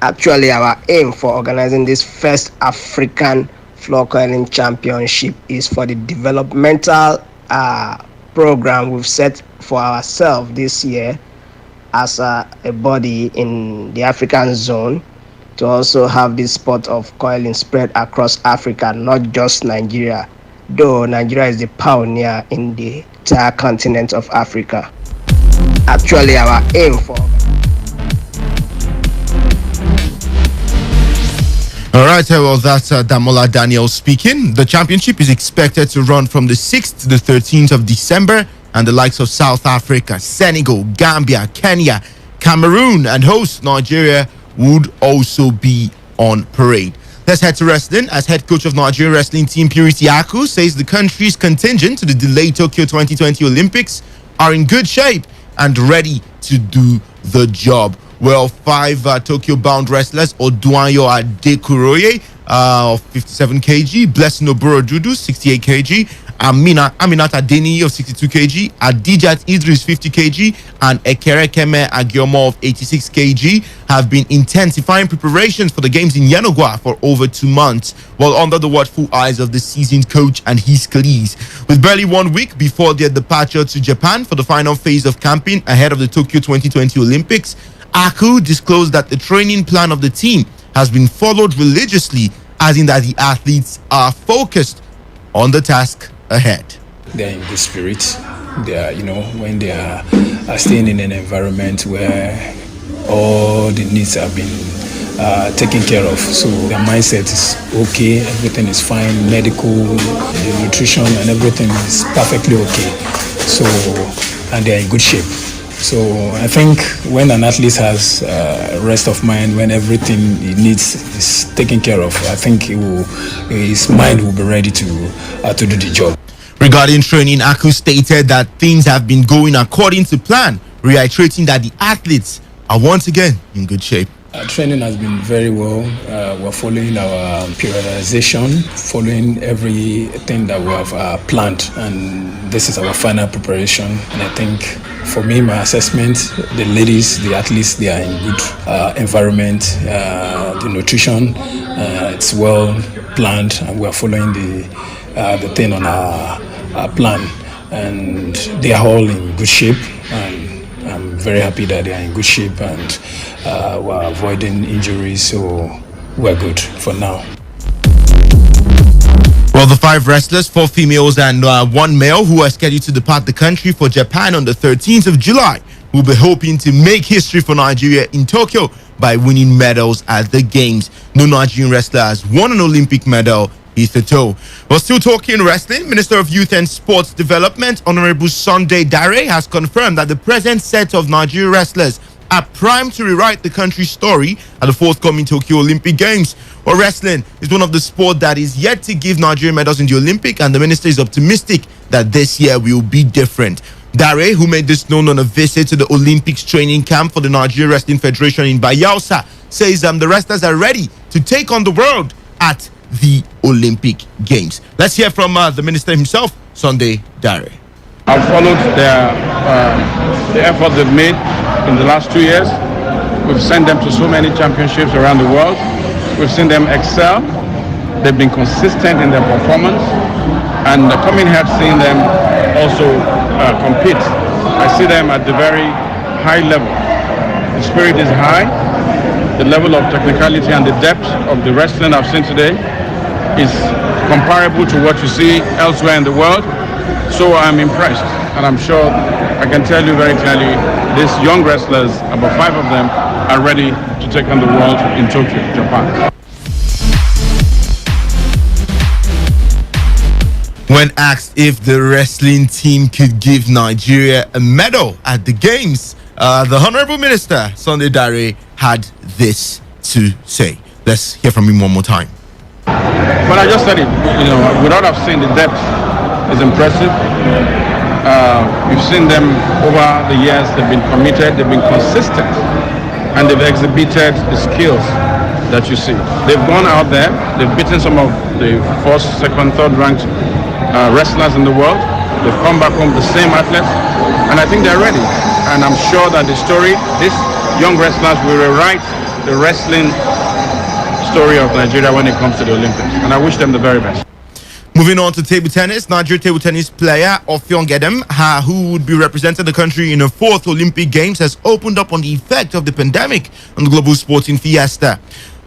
S17: Actually, our aim for organizing this first African floor curling championship is for the developmental program we've set for ourselves this year as a body in the African zone, to also have this sport of curling spread across Africa, not just Nigeria, though Nigeria is the pioneer in the entire continent of Africa. Actually, our aim for...
S15: All right, well, that's Damola Daniel speaking. The championship is expected to run from the 6th to the 13th of December, and the likes of South Africa, Senegal, Gambia, Kenya, Cameroon, and host Nigeria would also be on parade. Let's head to wrestling, as head coach of Nigerian wrestling team Purity Aku says the country's contingent to the delayed Tokyo 2020 Olympics are in good shape and ready to do the job. Well, 5 Tokyo-bound wrestlers, Oduayo Adekuroye, 57 kg, Blessing Oborodudu, 68 kg, Aminat Adeni of 62 kg, Adijat Idris 50 kg, and Ekerekeme Agiomo of 86 kg have been intensifying preparations for the games in Yanagwa for over 2 months, while under the watchful eyes of the seasoned coach and his colleagues. With barely 1 week before their departure to Japan for the final phase of camping ahead of the Tokyo 2020 Olympics, Aku disclosed that the training plan of the team has been followed religiously, as in that the athletes are focused on the task ahead.
S18: They're in good spirits. They are, when they are staying in an environment where all the needs have been taken care of. So their mindset is okay, everything is fine, medical, the nutrition and everything is perfectly okay. So, and they're in good shape. So I think when an athlete has rest of mind, when everything he needs is taken care of, I think his mind will be ready to do the job.
S15: Regarding training, Aku stated that things have been going according to plan, reiterating that the athletes are once again in good shape.
S18: Training has been very well. We're following our periodization, following everything that we have planned, and this is our final preparation. And I think, for me, my assessment, the ladies, the athletes, they are in good environment. The nutrition, it's well planned, and we are following the thing on our plan, and they are all in good shape. And I'm very happy that they are in good shape, and we're avoiding injuries, so we're good for now.
S15: Well, the 5 wrestlers, 4 females and 1 male, who are scheduled to depart the country for Japan on the 13th of July, will be hoping to make history for Nigeria in Tokyo by winning medals at the Games. No Nigerian wrestler has won an Olympic medal hitherto. Well, still talking wrestling, Minister of Youth and Sports Development, Honorable Sunday Dare, has confirmed that the present set of Nigerian wrestlers are primed to rewrite the country's story at the forthcoming Tokyo Olympic Games. Well, wrestling is one of the sports that is yet to give Nigerian medals in the Olympic, and the minister is optimistic that this year will be different. Dare, who made this known on a visit to the Olympics training camp for the Nigerian Wrestling Federation in Bayelsa, says the wrestlers are ready to take on the world at the Olympic Games. Let's hear from the minister himself, Sunday Dare.
S4: I've followed the effort they've made in the last 2 years. We've sent them to so many championships around the world. We've seen them excel. They've been consistent in their performance, and coming here seeing them also compete, I see them at the very high level. The spirit is high. The level of technicality and the depth of the wrestling I've seen today is comparable to what you see elsewhere in the world. So I'm impressed, and I'm sure I can tell you very clearly, these young wrestlers, about 5 of them, are ready to take on the world in Tokyo, Japan.
S15: When asked if the wrestling team could give Nigeria a medal at the Games, the Honorable Minister, Sunday Dare, had this to say. Let's hear from him one more time.
S4: But I just said it, without have seen the depth, is impressive. We've seen them over the years. They've been committed, they've been consistent, and they've exhibited the skills that you see. They've gone out there, they've beaten some of the first, second, third ranked wrestlers in the world. They've come back home the same athletes, and I think they're ready. And I'm sure that these young wrestlers will rewrite the wrestling story of Nigeria when it comes to the Olympics, and I wish them the very best.
S15: Moving on to table tennis, Nigerian table tennis player Ofiong Edem, who would be representing the country in a 4th Olympic Games, has opened up on the effect of the pandemic on the global sporting fiesta.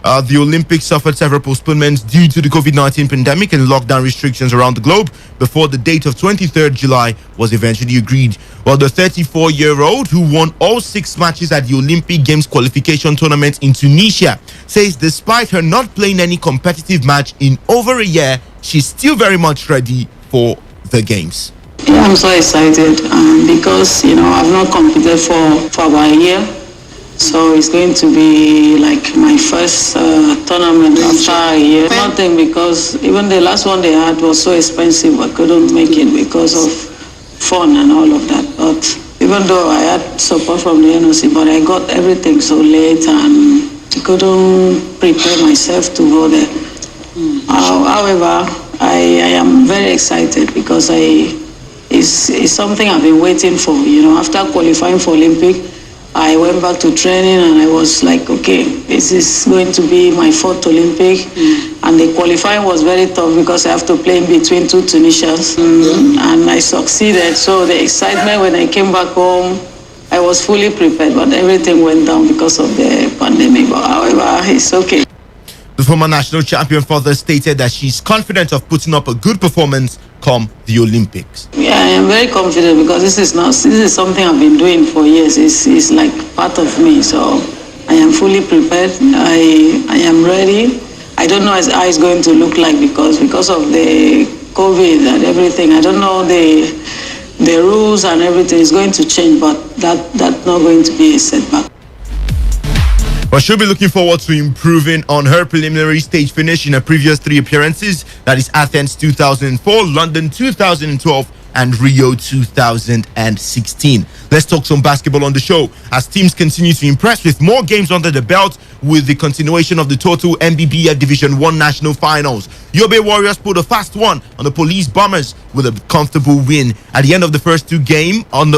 S15: The Olympics suffered several postponements due to the COVID-19 pandemic and lockdown restrictions around the globe before the date of 23rd July was eventually agreed. While the 34-year-old, who won all 6 matches at the Olympic Games qualification tournament in Tunisia, says despite her not playing any competitive match in over a year, she's still very much ready for the Games.
S19: Yeah, I'm so excited because, I've not competed for about a year. So it's going to be like my first tournament after a year. Nothing, because even the last one they had was so expensive, I couldn't make it because of fun and all of that. But even though I had support from the NOC, but I got everything so late and I couldn't prepare myself to go there. However, I am very excited because it's something I've been waiting for. After qualifying for Olympic, I went back to training and I was like, okay, this is going to be my 4th Olympic. And the qualifying was very tough because I have to play in between 2 Tunisians. And I succeeded. So the excitement when I came back home, I was fully prepared, but everything went down because of the pandemic. But however, it's okay.
S15: The former national champion further stated that she's confident of putting up a good performance come the Olympics.
S19: Yeah, I am very confident because this is something I've been doing for years. It's like part of me, so I am fully prepared. I am ready. I don't know how it's going to look like because of the COVID and everything. I don't know the rules and everything is going to change, but that's not going to be a setback.
S15: But she'll be looking forward to improving on her preliminary stage finish in her previous 3 appearances. That is Athens 2004, London 2012, and Rio 2016. Let's talk some basketball on the show as teams continue to impress with more games under the belt with the continuation of the total MBBF Division 1 National Finals. Yobe Warriors put a fast one on the Police Bombers with a comfortable win. At the end of the first game on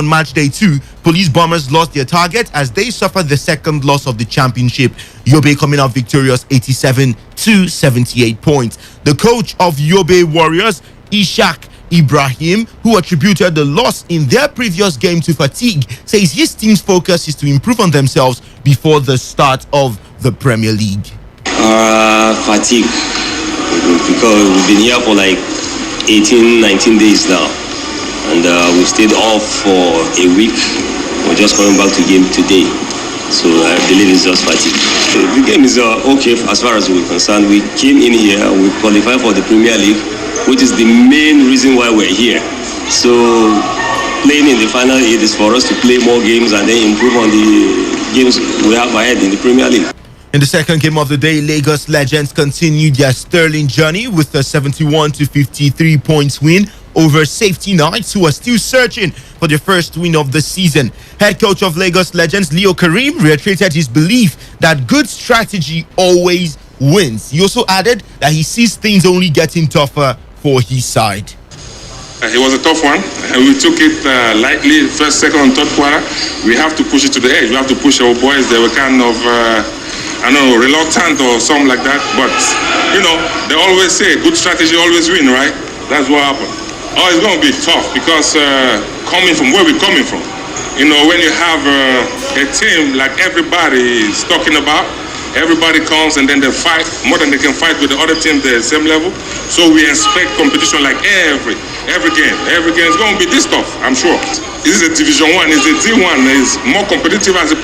S15: match day 2, Police Bombers lost their target as they suffered the second loss of the championship. Yobe coming out victorious 87 to 78 points. The coach of Yobe Warriors, Ishak Ibrahim, who attributed the loss in their previous game to fatigue, says his team's focus is to improve on themselves before the start of the Premier League.
S20: Fatigue, because we've been here for like 18-19 days now, and we stayed off for a week. We're just coming back to game today, so I believe it's just fatigue. The game is okay as far as we're concerned. We came in here, we qualified for the Premier League, which is the main reason why we're here. So playing in the final 8 is for us to play more games and then improve on the games we have ahead in the Premier League.
S15: In the second game of the day, Lagos Legends continued their sterling journey with a 71 to 53 points win over Safety Knights, who are still searching for their first win of the season. Head coach of Lagos Legends, Leo Karim, reiterated his belief that good strategy always wins. He also added that he sees things only getting tougher for his side.
S21: It was a tough one. We took it lightly, first, second, and third quarter. We have to push it to the edge. We have to push our boys. They were kind of, reluctant or something like that. But, they always say good strategy always win, right? That's what happened. Oh, it's going to be tough because coming from where we're coming from, when you have a team like everybody is talking about, everybody comes and then they fight more than they can fight with the other team the same level. So we expect competition like every game. Every game is going to be this tough, I'm sure. This is a Division 1. It's a D1. It's more competitive than the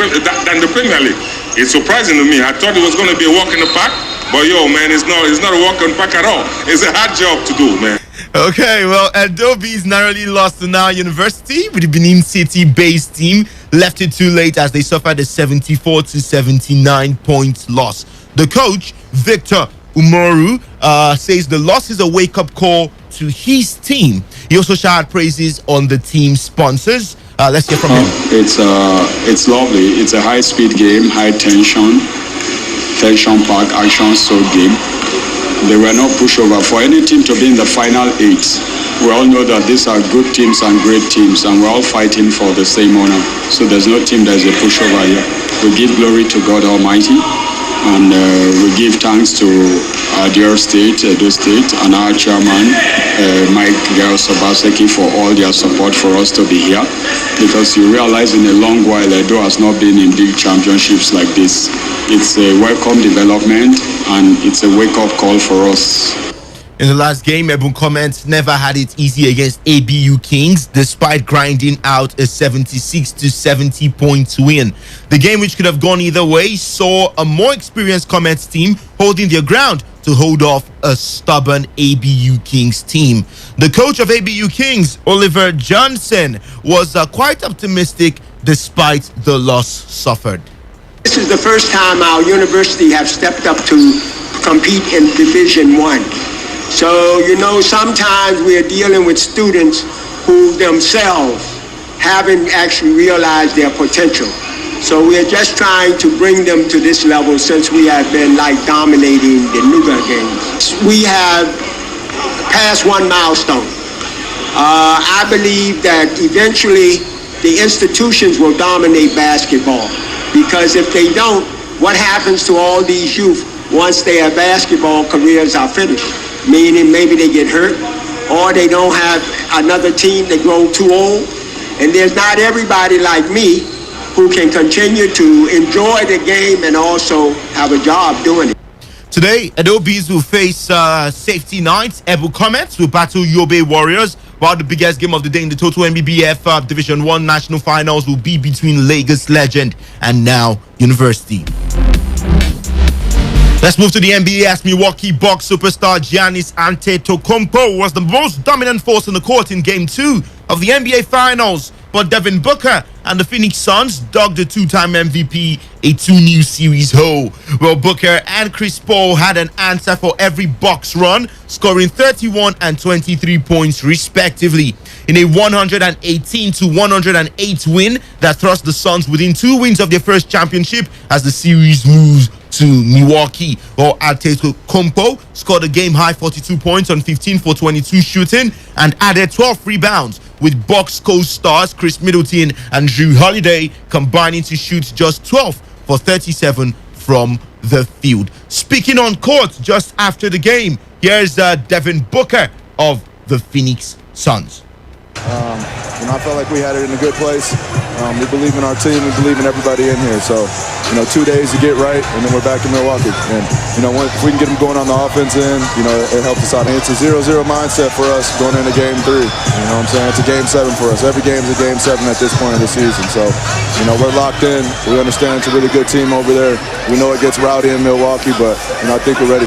S21: Premier League. It's surprising to me. I thought it was going to be a walk in the park, but man, it's not a walk in the park at all. It's a hard job to do, man.
S15: Okay, well, Adobe's narrowly lost to Now University with the Benin City-based team. Left it too late as they suffered a 74 to 79 points loss. The coach, Victor Umoru, says the loss is a wake-up call to his team. He also showered praises on the team's sponsors. Let's hear from him.
S22: It's lovely. It's a high-speed game, high tension-packed, action-soaked game. They were not pushover. For any team to be in the final 8, we all know that these are good teams and great teams, and we're all fighting for the same honor. So there's no team that is a pushover here. We give glory to God Almighty, and we give thanks to our dear state, Edo State, and our chairman, Mike Gayosobaseki, for all their support for us to be here. Because you realize in a long while, Edo has not been in big championships like this. It's a welcome development, and it's a wake-up call for us.
S15: In the last game, Ebun Comment never had it easy against ABU Kings, despite grinding out a 76 to 70 points win. The game, which could have gone either way, saw a more experienced Comment team holding their ground to hold off a stubborn ABU Kings team. The coach of ABU Kings, Oliver Johnson, was quite optimistic despite the loss suffered.
S23: This is the first time our university have stepped up to compete in Division 1. So, sometimes we are dealing with students who themselves haven't actually realized their potential. So we're just trying to bring them to this level since we have been like dominating the nougat games. We have passed one milestone. I believe that eventually the institutions will dominate basketball, because if they don't, what happens to all these youth once their basketball careers are finished? Meaning maybe they get hurt, or they don't have another team, they grow too old, and there's not everybody like me who can continue to enjoy the game and also have a job doing it.
S15: Today, Adobis will face Safety Knights. Ebu Comets will battle Yobe Warriors, while the biggest game of the day in the total NBBF Division 1 National Finals will be between Lagos Legend and Now University. Let's move to the NBA as Milwaukee Bucks superstar Giannis Antetokounmpo was the most dominant force in the court in Game 2 of the NBA Finals. But Devin Booker and the Phoenix Suns dug the two-time MVP a 2-0 series hole. Well, Booker and Chris Paul had an answer for every Bucks run, scoring 31 and 23 points respectively in a 118-108 win that thrust the Suns within 2 wins of their first championship as the series moves to Milwaukee. Well, Antetokounmpo scored a game-high 42 points on 15 for 22 shooting and added 12 rebounds, with Bucks co-stars Chris Middleton and Drew Holiday combining to shoot just 12 for 37 from the field. Speaking on court just after the game, here's Devin Booker of the Phoenix Suns.
S3: I felt like we had it in a good place. We believe in our team. We believe in everybody in here. So, 2 days to get right, and then we're back in Milwaukee. And, if we can get them going on the offense end, it helps us out. And it's a 0-0 mindset for us going into Game 3. You know what I'm saying? It's a Game 7 for us. Every game is a Game 7 at this point of the season. So, we're locked in. We understand it's a really good team over there. We know it gets rowdy in Milwaukee, but, I think we're ready.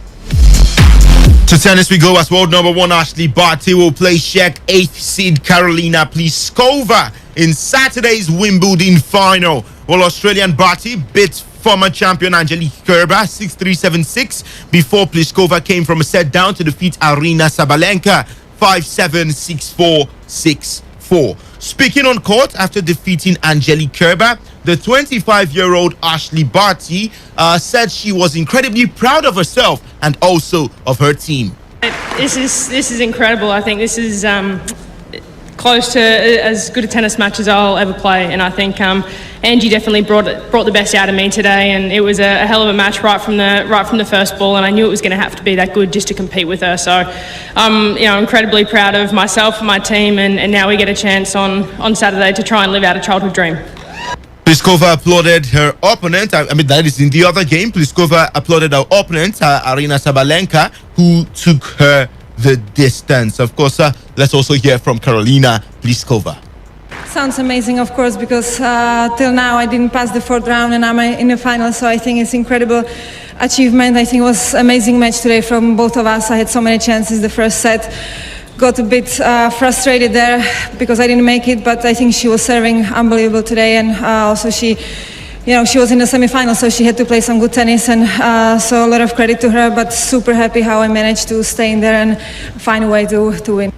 S15: To tennis we go as world number 1 Ashley Barty will play Czech 8th seed Karolina Pliskova in Saturday's Wimbledon final. While Australian Barty beat former champion Angelique Kerber 6-3, 7-6 before Pliskova came from a set down to defeat Aryna Sabalenka 5-7, 6-4, 6-4. Speaking on court after defeating Angelique Kerber, the 25-year-old Ashley Barty said she was incredibly proud of herself and also of her team.
S5: This is incredible. I think this is close to as good a tennis match as I'll ever play, and I think Angie definitely brought the best out of me today, and it was a hell of a match right from the first ball, and I knew it was going to have to be that good just to compete with her. So I'm incredibly proud of myself and my team, and now we get a chance on Saturday to try and live out a childhood dream.
S15: Pliskova applauded her opponent. That is in the other game. Pliskova applauded her opponent, Aryna Sabalenka, who took her the distance. Of course, let's also hear from Karolina Pliskova.
S6: Sounds amazing, of course, because till now I didn't pass the 4th round and I'm in the final, so I think it's incredible achievement. I think it was amazing match today from both of us. I had so many chances the first set. Got a bit frustrated there because I didn't make it, but I think she was serving unbelievable today, and also she was in the semi-final, so she had to play some good tennis, and so a lot of credit to her, but super happy how I managed to stay in there and find a way to win.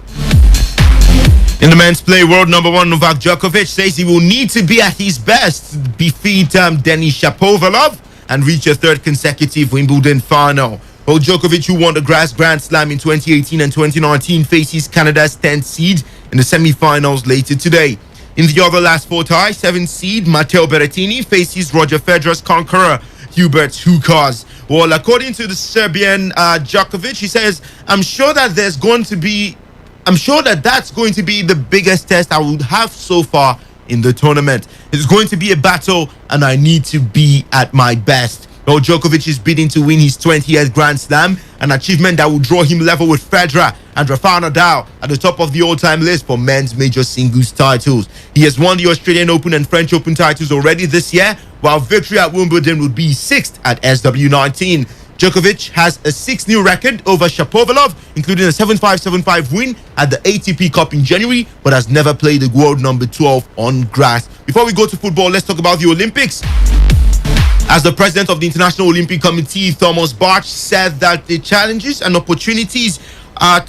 S15: In the men's play, world number 1 Novak Djokovic says he will need to be at his best, defeat Denis Shapovalov and reach a 3rd consecutive Wimbledon final. Well, Djokovic, who won the Grand Slam in 2018 and 2019, faces Canada's 10th seed in the semi-finals later today. In the other last 4 ties, 7th seed Matteo Berrettini faces Roger Federer's conqueror, Hubert Hurkacz. Well, according to the Serbian Djokovic, he says, I'm sure that that's going to be the biggest test I would have so far in the tournament. It's going to be a battle, and I need to be at my best. Well, Djokovic is bidding to win his 20th Grand Slam, an achievement that will draw him level with Federer and Rafael Nadal at the top of the all-time list for men's major singles titles. He has won the Australian Open and French Open titles already this year, while victory at Wimbledon would be 6th at SW19. Djokovic has a 6-0 record over Shapovalov, including a 7-5, 7-5 win at the ATP Cup in January, but has never played the world number 12 on grass. Before we go to football, let's talk about the Olympics. As the president of the International Olympic Committee, Thomas Bach, said that the challenges and opportunities are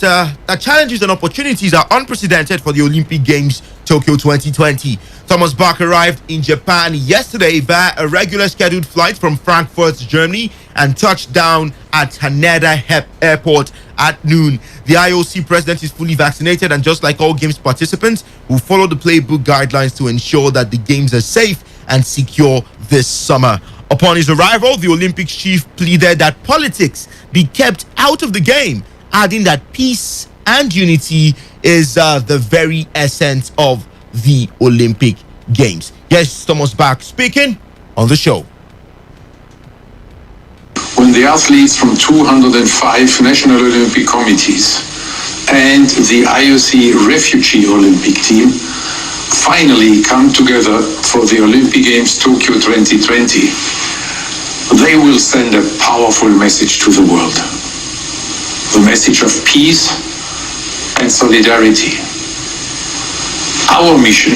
S15: unprecedented for the Olympic Games Tokyo 2020. Thomas Bach arrived in Japan yesterday via a regular scheduled flight from Frankfurt, Germany, and touched down at Haneda Airport at noon. The IOC president is fully vaccinated, and just like all games participants, will follow the playbook guidelines to ensure that the games are safe and secure this summer. Upon his arrival, the Olympics chief pleaded that politics be kept out of the game, adding that peace and unity is the very essence of the Olympic Games. Yes, Thomas Bach speaking on the show.
S1: When the athletes from 205 national Olympic committees and the IOC refugee Olympic team finally come together for the Olympic Games Tokyo 2020, they will send a powerful message to the world. The message of peace and solidarity. Our mission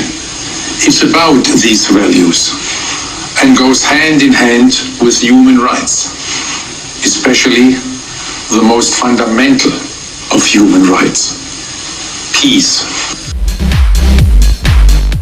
S1: is about these values and goes hand in hand with human rights, especially the most fundamental of human rights, peace.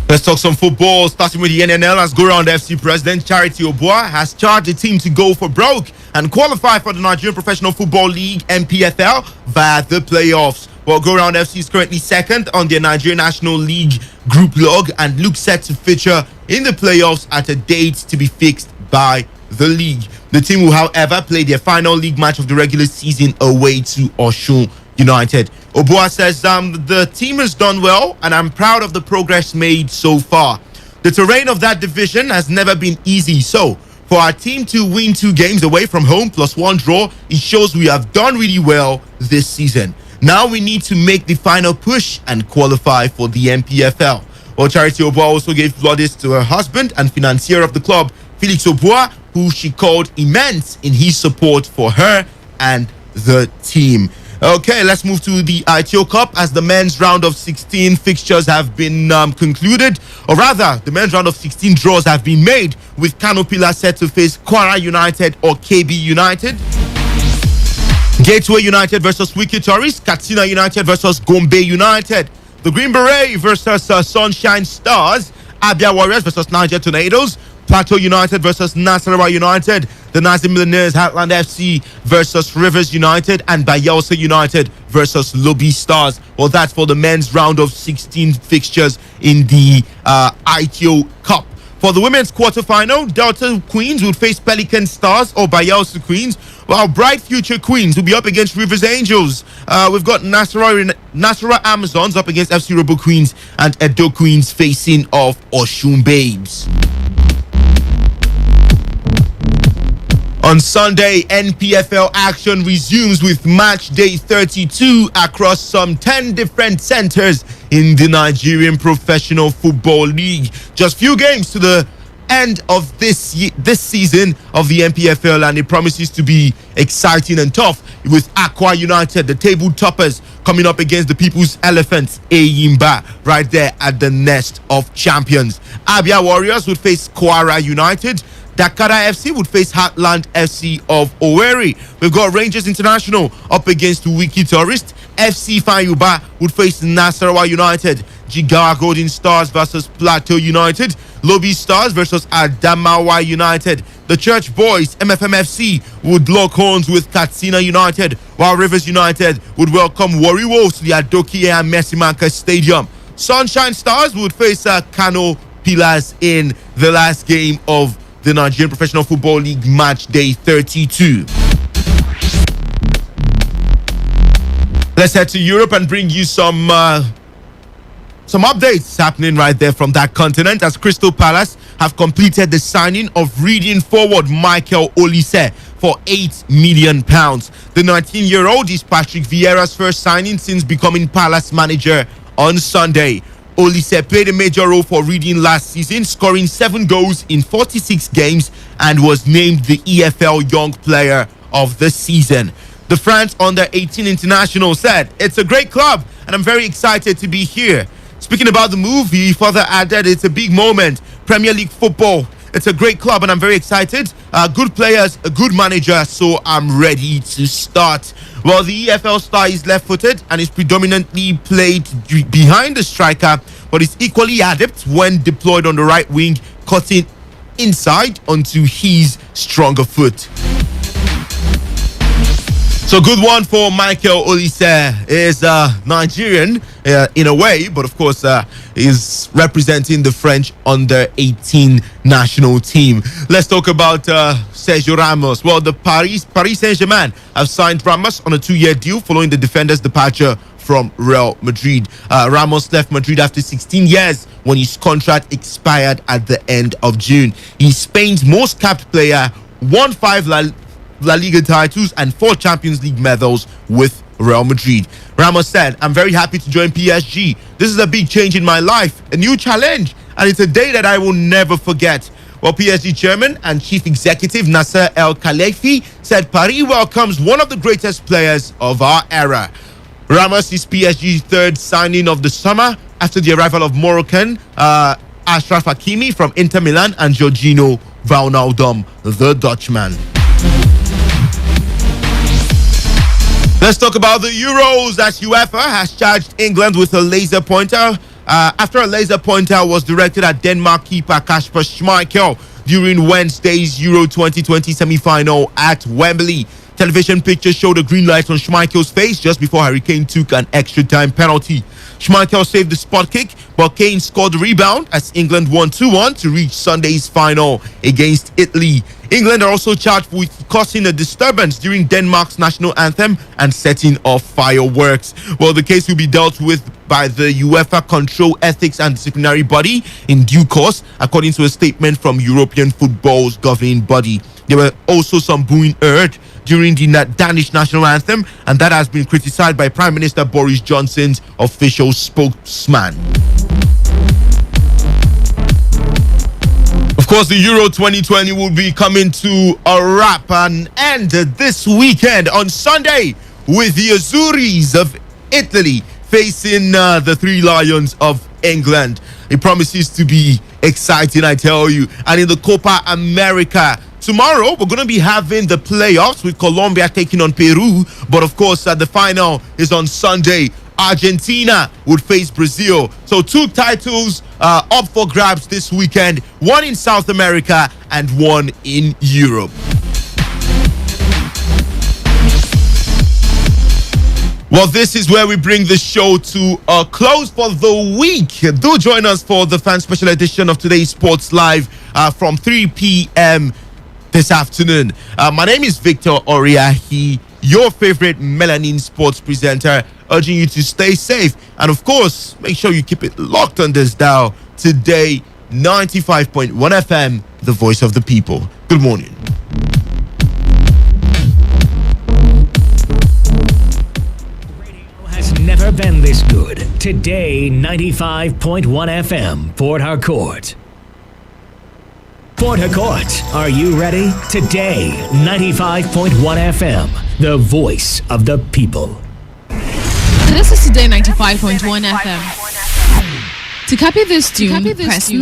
S15: Let's talk some football, starting with the NNL, as Go-Round FC president Charity Obua has charged the team to go for broke and qualify for the Nigerian Professional Football League (NPFL) via the playoffs. Well, Go-Round FC is currently second on the Nigerian National League group log and looks set to feature in the playoffs at a date to be fixed by the league. The team will, however, play their final league match of the regular season away to Osun United. Obua says the team has done well and I'm proud of the progress made so far. The terrain of that division has never been easy, so for our team to win 2 games away from home plus 1 draw, it shows we have done really well this season. Now we need to make the final push and qualify for the NPFL. Well, Charity Obua also gave plaudits to her husband and financier of the club, Felix Obua, who she called immense in his support for her and the team. Okay, let's move to the ITO Cup as the men's round of 16 fixtures have been concluded, or rather, the men's round of 16 draws have been made, with Kano Pillars set to face Kwara United or KB United. Gateway United versus Wiki Tourists, Katsina United versus Gombe United, the Green Beret versus Sunshine Stars, Abia Warriors versus Niger Tornadoes, Plateau United versus Nasarawa United, the Nazi Millionaires Heartland FC versus Rivers United, and Bayelsa United versus Lobby Stars. Well, that's for the men's round of 16 fixtures in the ITO Cup. For the women's quarterfinal, Delta Queens would face Pelican Stars or Bayelsa Queens, while Bright Future Queens will be up against Rivers Angels. We've got Nasarawa Amazons up against FC Robo Queens, and Edo Queens facing off Osun Babes. On Sunday, NPFL action resumes with match day 32 across some 10 different centers in the Nigerian Professional Football League. Just few games to the end of this season of the NPFL, and it promises to be exciting and tough, with Aqua United, the table toppers, coming up against the People's Elephants, Eyimba, right there at the Nest of Champions. Abia Warriors would face Kwara United. Dakara FC would face Heartland FC of Owerri. We've got Rangers International up against Wiki Tourist. FC Fayuba would face Nasarawa United. Jigawa Golden Stars versus Plateau United. Lobby Stars versus Adamawa United. The Church Boys, MFMFC, would lock horns with Katsina United, while Rivers United would welcome Warri Wolves to the Adokie and Mesimanka Stadium. Sunshine Stars would face Kano Pillars in the last game of the Nigerian Professional Football League match day 32. Let's head to Europe and bring you some updates happening right there from that continent, as Crystal Palace have completed the signing of Reading forward Michael Olise for £8 million. The 19-year-old is Patrick Vieira's first signing since becoming Palace manager on Sunday. Olise played a major role for Reading last season, scoring 7 goals in 46 games, and was named the EFL Young Player of the Season. The France under-18 international said, "It's a great club and I'm very excited to be here." Speaking about the move, he further added, "It's a big moment. Premier League football. It's a great club and I'm very excited. Good players, a good manager, so I'm ready to start." Well, the EFL star is left-footed and is predominantly played behind the striker, but is equally adept when deployed on the right wing, cutting inside onto his stronger foot. So good one for Michael Olise. Is Nigerian in a way, but of course is representing the French under-18 national team. Let's talk about Sergio Ramos. Well, the Paris Saint-Germain have signed Ramos on a 2-year deal following the defender's departure from Real Madrid. Ramos left Madrid after 16 years when his contract expired at the end of June. He's Spain's most capped player, won 5 La Liga titles and 4 Champions League medals with Real Madrid. Ramos said, "I'm very happy to join PSG. This is a big change in my life, a new challenge, and it's a day that I will never forget." Well, PSG chairman and chief executive Nasser El Khelaifi said Paris welcomes one of the greatest players of our era. Ramos is PSG's 3rd signing of the summer after the arrival of Moroccan Achraf Hakimi from Inter Milan and Jorginho Wijnaldum, the Dutchman. Let's talk about the Euros, as UEFA has charged England with a laser pointer after a laser pointer was directed at Denmark keeper Kasper Schmeichel during Wednesday's Euro 2020 semi-final at Wembley. Television pictures showed a green light on Schmeichel's face just before Harry Kane took an extra time penalty. Schmeichel saved the spot kick, but Kane scored the rebound as England won 2-1 to reach Sunday's final against Italy. England are also charged with causing a disturbance during Denmark's national anthem and setting off fireworks. Well, the case will be dealt with by the UEFA Control Ethics and Disciplinary Body in due course, according to a statement from European football's governing body. There were also some booing heard during the Danish national anthem, and that has been criticized by Prime Minister Boris Johnson's official spokesman. Of course, the Euro 2020 will be coming to a wrap and end this weekend on Sunday with the Azzurris of Italy facing the 3 Lions of England. It promises to be exciting, I tell you. And in the Copa America, tomorrow we're going to be having the playoffs with Colombia taking on Peru. But of course, the final is on Sunday. Argentina would face Brazil. So 2 titles up for grabs this weekend. 1 in South America and 1 in Europe. Well, this is where we bring the show to a close for the week. Do join us for the fan special edition of today's Sports Live from 3 p.m. this afternoon. My name is Victor Oriahi, your favorite melanin sports presenter, urging you to stay safe. And of course, make sure you keep it locked on this dial. Today, 95.1 FM, the voice of the people. Good morning.
S8: Never been this good. Today, 95.1 FM, Port Harcourt. Port Harcourt, are you ready? Today, 95.1 FM, the voice of the people.
S2: This is Today 95.1 FM. To copy this tune, press 9.